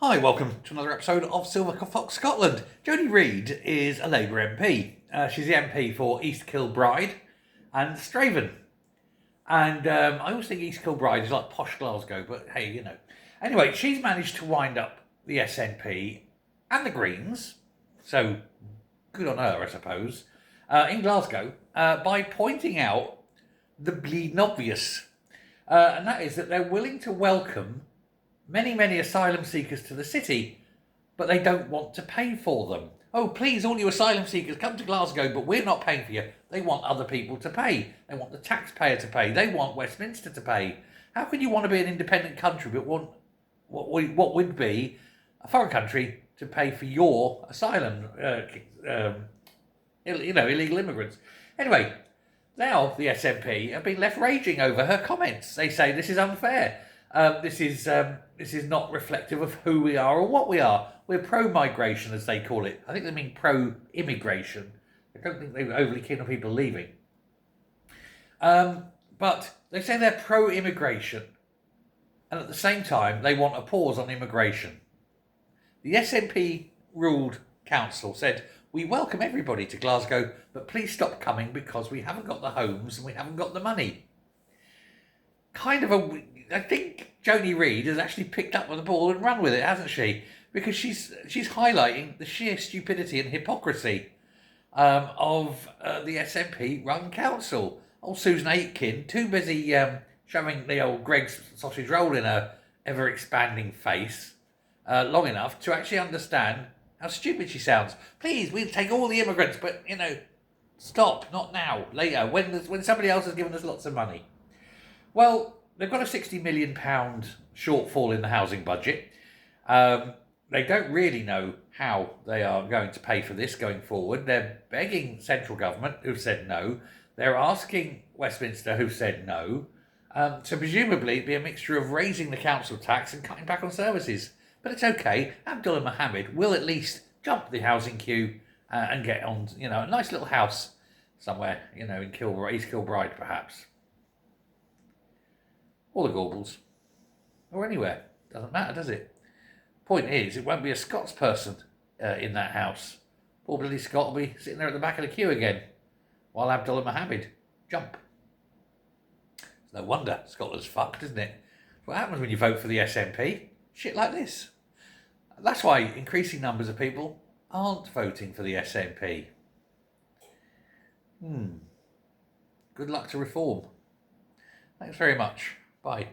Hi, welcome to another episode of Silver Fox Scotland. Jodie Reid is a Labour MP. She's the MP for East Kilbride and Straven. And I always think East Kilbride is like posh Glasgow, but hey, you know. Anyway, she's managed to wind up the SNP and the Greens, so good on her, I suppose, in Glasgow by pointing out the bleeding obvious. And that is that they're willing to welcome many asylum seekers to the city, but they don't want to pay for them. Oh, please, all you asylum seekers, come to Glasgow, but we're not paying for you. They want other people to pay. They want the taxpayer to pay. They want Westminster to pay. How can you want to be an independent country but want what would be a foreign country to pay for your asylum, illegal immigrants? Anyway, now the SNP have been left raging over her comments. They say this is unfair. This is not reflective of who we are or what we are. We're pro-migration, as they call it. I think they mean pro-immigration. I don't think they were overly keen on people leaving. But they say they're pro-immigration. And at the same time, they want a pause on immigration. The SNP ruled council said, we welcome everybody to Glasgow, but please stop coming because we haven't got the homes and we haven't got the money. I think Jodie Reid has actually picked up on the ball and run with it, hasn't she? Because she's highlighting the sheer stupidity and hypocrisy of the SNP-run council. Old Susan Aitken, too busy shoving the old Greg's sausage roll in her ever-expanding face long enough to actually understand how stupid she sounds. Please, we'll take all the immigrants, but, stop, not now, later, when somebody else has given us lots of money. Well, they've got a £60 million shortfall in the housing budget. They don't really know how they are going to pay for this going forward. They're begging central government, who've said no. They're asking Westminster, who've said no, to presumably be a mixture of raising the council tax and cutting back on services. But it's okay. Abdullah Mohammed will at least jump the housing queue and get on, a nice little house somewhere, in East Kilbride perhaps. Or the Gaubles. Or anywhere. Doesn't matter, does it? Point is, it won't be a Scots person in that house. Poor bloody Scott will be sitting there at the back of the queue again, while Abdullah Mohammed jump. It's no wonder Scotland's fucked, isn't it? What happens when you vote for the SNP? Shit like this. That's why increasing numbers of people aren't voting for the SNP. Good luck to reform. Thanks very much. Bye.